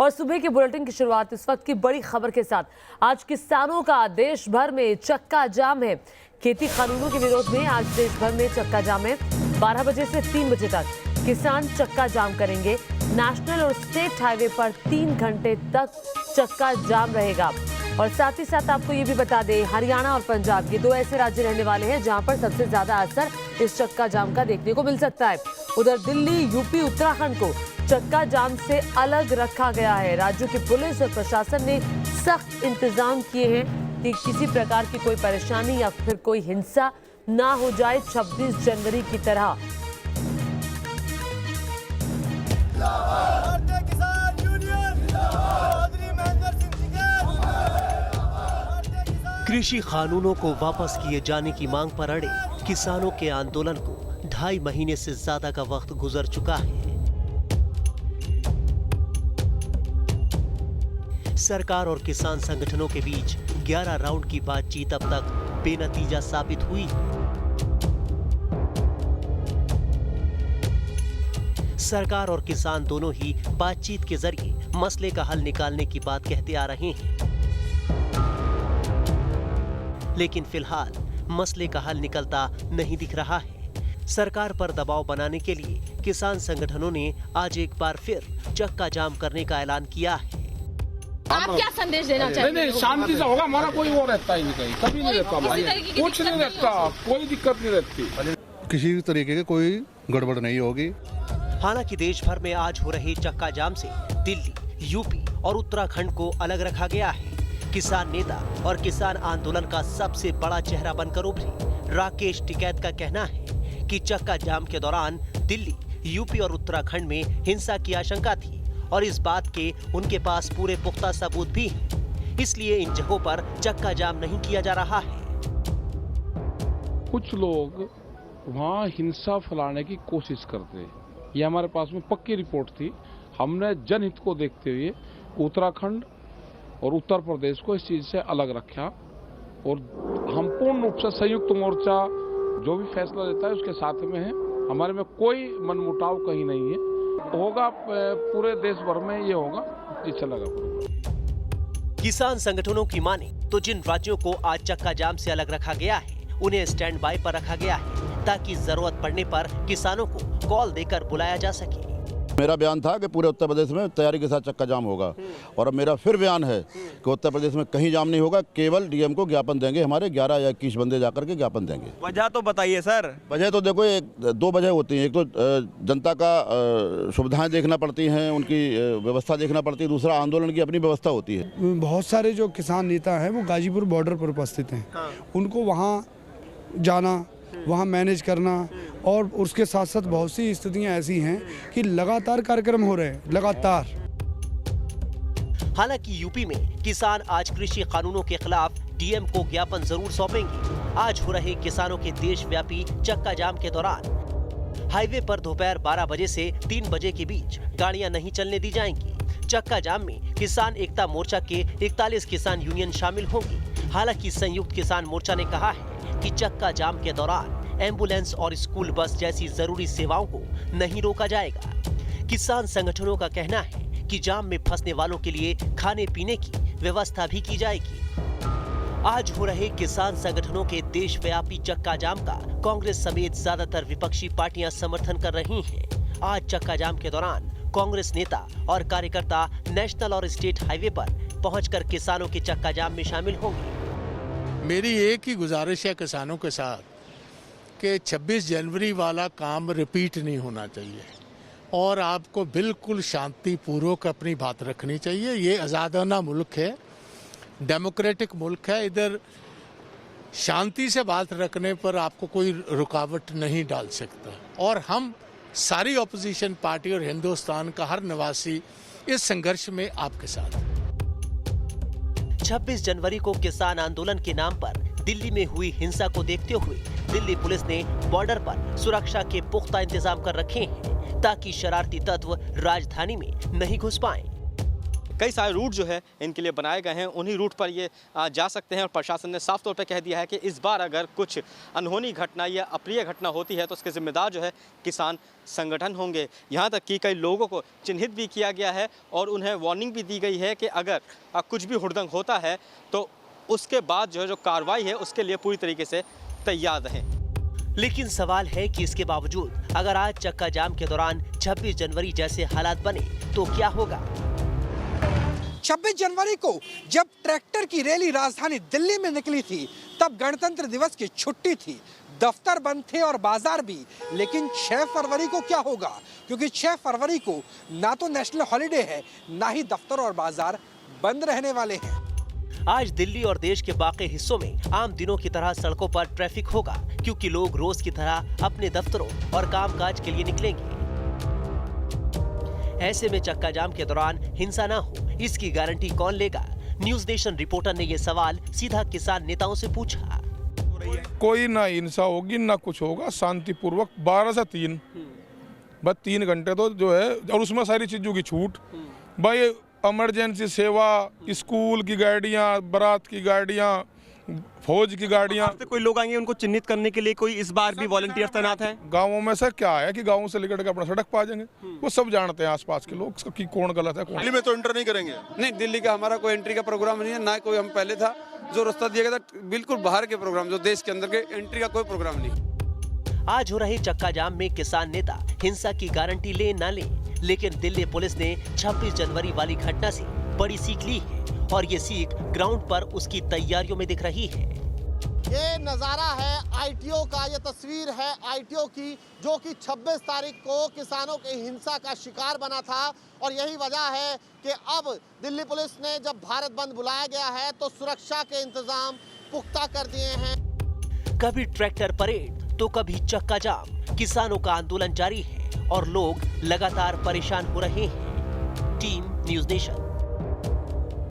और सुबह के बुलेटिन की शुरुआत इस वक्त की बड़ी खबर के साथ। आज किसानों का देश भर में चक्का जाम है। खेती कानूनों के विरोध में आज देश भर में चक्का जाम है। 12 बजे से 3 बजे तक किसान चक्का जाम करेंगे। नेशनल और स्टेट हाईवे पर 3 घंटे तक चक्का जाम रहेगा। और साथ ही साथ आपको ये भी बता दें, हरियाणा और पंजाब ये 2 ऐसे राज्य रहने वाले हैं जहां पर सबसे ज्यादा असर इस चक्का जाम का देखने को मिल सकता है। उधर दिल्ली, यूपी, उत्तराखंड को चक्का जाम से अलग रखा गया है। राज्यों की पुलिस और प्रशासन ने सख्त इंतजाम किए हैं कि किसी प्रकार की कोई परेशानी या फिर कोई हिंसा ना हो जाए 26 जनवरी की तरह। कृषि कानूनों को वापस किए जाने की मांग पर अड़े किसानों के आंदोलन को 2.5 महीने से ज्यादा का वक्त गुजर चुका है। सरकार और किसान संगठनों के बीच 11 राउंड की बातचीत अब तक बेनतीजा साबित हुई। सरकार और किसान दोनों ही बातचीत के जरिए मसले का हल निकालने की बात कहते आ रहे हैं, लेकिन फिलहाल मसले का हल निकलता नहीं दिख रहा है। सरकार पर दबाव बनाने के लिए किसान संगठनों ने आज एक बार फिर चक्का जाम करने का ऐलान किया है। आप क्या संदेश देना चाहते हैं? नहीं, शांति से होगा। हमारा कोई वो रहता ही नहीं, कहीं कभी नहीं रहता, कुछ नहीं रहता, कोई दिक्कत नहीं रहती, किसी भी तरीके की कोई गड़बड़ नहीं होगी। हालांकि देश भर में आज हो रहे चक्का जाम से दिल्ली, यूपी और उत्तराखंड को अलग रखा गया है। किसान नेता और किसान आंदोलन का सबसे बड़ा चेहरा बनकर उभरे राकेश टिकैत का कहना है कि चक्का जाम के दौरान दिल्ली, यूपी और उत्तराखंड में हिंसा की आशंका थी और इस बात के उनके पास पूरे पुख्ता सबूत भी हैं। इसलिए इन जगहों पर चक्का जाम नहीं किया जा रहा है। कुछ लोग वहाँ हिंसा फैलाने की कोशिश करते हैं। ये हमारे पास में पक्की रिपोर्ट थी। हमने जनहित को देखते हुए उत्तराखंड और उत्तर प्रदेश को इस चीज से अलग रखा और हम पूर्ण रूप से संयुक्त मोर्चा जो भी फैसला लेता है उसके साथ में है। हमारे में कोई मनमुटाव कहीं नहीं है। होगा पूरे देश भर में ये होगा, ये चलेगा। किसान संगठनों की माने तो जिन राज्यों को आज चक्का जाम से अलग रखा गया है उन्हें स्टैंड बाय पर रखा गया है ताकि जरूरत पड़ने पर किसानों को कॉल देकर बुलाया जा सके। मेरा बयान था कि पूरे उत्तर प्रदेश में तैयारी के साथ चक्का जाम होगा और अब मेरा फिर बयान है कि उत्तर प्रदेश में कहीं जाम नहीं होगा। केवल डीएम को ज्ञापन देंगे, हमारे 11 या 21 बंदे जाकर के ज्ञापन देंगे। वजह तो बताइए सर। वजह तो देखो 2 वजह होती हैं। एक तो जनता का सुविधाएं देखना पड़ती हैं, उनकी व्यवस्था देखना पड़ती है। दूसरा आंदोलन की अपनी व्यवस्था होती है। बहुत सारे जो किसान नेता हैं वो गाजीपुर बॉर्डर पर उपस्थित हैं। उनको वहाँ जाना, वहाँ मैनेज करना और उसके साथ साथ बहुत सी स्थितियां ऐसी हैं कि लगातार कार्यक्रम हो रहे हैं, लगातार। हालांकि यूपी में किसान आज कृषि कानूनों के खिलाफ डीएम को ज्ञापन जरूर सौंपेंगे। आज हो रहे किसानों के देशव्यापी चक्का जाम के दौरान हाईवे पर दोपहर 12 बजे से 3 बजे के बीच गाड़ियां नहीं चलने दी जाएंगी। चक्का जाम में किसान एकता मोर्चा के 41 किसान यूनियन शामिल होंगी। हालांकि संयुक्त किसान मोर्चा ने कहा है कि चक्का जाम के दौरान एम्बुलेंस और स्कूल बस जैसी जरूरी सेवाओं को नहीं रोका जाएगा। किसान संगठनों का कहना है कि जाम में फंसने वालों के लिए खाने पीने की व्यवस्था भी की जाएगी। आज हो रहे किसान संगठनों के देशव्यापी चक्का जाम का कांग्रेस समेत ज्यादातर विपक्षी पार्टियां समर्थन कर रही हैं। आज चक्का जाम के दौरान कांग्रेस नेता और कार्यकर्ता नेशनल और स्टेट हाईवे पर पहुंचकर किसानों के चक्का जाम में शामिल होंगे। मेरी एक ही गुजारिश है किसानों के साथ कि 26 जनवरी वाला काम रिपीट नहीं होना चाहिए और आपको बिल्कुल शांतिपूर्वक अपनी बात रखनी चाहिए। ये आज़ादाना मुल्क है, डेमोक्रेटिक मुल्क है। इधर शांति से बात रखने पर आपको कोई रुकावट नहीं डाल सकता। और हम सारी ऑपोजिशन पार्टी और हिंदुस्तान का हर निवासी इस संघर्ष में आपके साथ। 26 जनवरी को किसान आंदोलन के नाम पर दिल्ली में हुई हिंसा को देखते हुए दिल्ली पुलिस ने बॉर्डर पर सुरक्षा के पुख्ता इंतजाम कर रखे हैं ताकि शरारती तत्व राजधानी में नहीं घुस पाएं। कई सारे रूट जो है इनके लिए बनाए गए हैं, उन्हीं रूट पर ये जा सकते हैं। और प्रशासन ने साफ तौर पर कह दिया है कि इस बार अगर कुछ अनहोनी घटना या अप्रिय घटना होती है तो उसके जिम्मेदार जो है किसान संगठन होंगे। यहाँ तक कि कई लोगों को चिन्हित भी किया गया है और उन्हें वार्निंग भी दी गई है कि अगर कुछ भी हुड़दंग होता है तो उसके बाद जो कार्रवाई है उसके लिए पूरी तरीके से तैयार रहें। लेकिन सवाल है कि इसके बावजूद अगर आज चक्का जाम के दौरान 26 जनवरी जैसे हालात बने तो क्या होगा? 26 जनवरी को जब ट्रैक्टर की रैली राजधानी दिल्ली में निकली थी तब गणतंत्र दिवस की छुट्टी थी, दफ्तर बंद थे और बाजार भी। लेकिन 6 फरवरी को क्या होगा? क्योंकि 6 फरवरी को ना तो नेशनल हॉलिडे है, ना ही दफ्तर और बाजार बंद रहने वाले हैं। आज दिल्ली और देश के बाकी हिस्सों में आम दिनों की तरह सड़कों पर ट्रैफिक होगा, क्योंकि लोग रोज की तरह अपने दफ्तरों और कामकाज के लिए निकलेंगे। ऐसे में चक्का जाम के दौरान हिंसा ना हो, इसकी गारंटी कौन लेगा? न्यूज नेशन रिपोर्टर ने ये सवाल सीधा किसान नेताओं से पूछा। कोई ना हिंसा होगी ना कुछ होगा, शांतिपूर्वक 12 से 3 बस 3 घंटे तो जो है, और उसमें सारी चीजों की छूट। भाई इमरजेंसी सेवा, स्कूल की गाड़ियाँ, बारात की गाड़ियाँ, फौज की गाड़ियाँ। कोई लोग आएंगे उनको चिन्हित करने के लिए, कोई इस बार भी वॉलंटियर तैनात है? गाँवों में सर क्या है कि गाँव से लेकर के अपना सड़क पा जाएंगे, वो सब जानते हैं आसपास के लोग कि कौन गलत है कौन। दिल्ली में तो एंटर नहीं करेंगे। नहीं, दिल्ली का हमारा कोई एंट्री का प्रोग्राम नहीं है, ना कोई हम पहले था जो रास्ता दिया गया था, बिल्कुल बाहर के प्रोग्राम, जो देश के अंदर के एंट्री का कोई प्रोग्राम नहीं। आज हो रहे चक्का जाम में किसान नेता हिंसा की गारंटी ले ना ले, लेकिन दिल्ली पुलिस ने 26 जनवरी वाली घटना से बड़ी सीख ली है और ये सीख ग्राउंड पर उसकी तैयारियों में दिख रही है। ये नज़ारा है आईटीओ का, ये तस्वीर है आईटीओ की, जो कि 26 तारीख को किसानों की हिंसा का शिकार बना था। और यही वजह है कि अब दिल्ली पुलिस ने जब भारत बंद बुलाया गया है तो सुरक्षा के इंतजाम पुख्ता कर दिए हैं। कभी ट्रैक्टर परेड तो कभी चक्का जाम, किसानों का आंदोलन जारी है और लोग लगातार परेशान हो रहे हैं। Team news nation.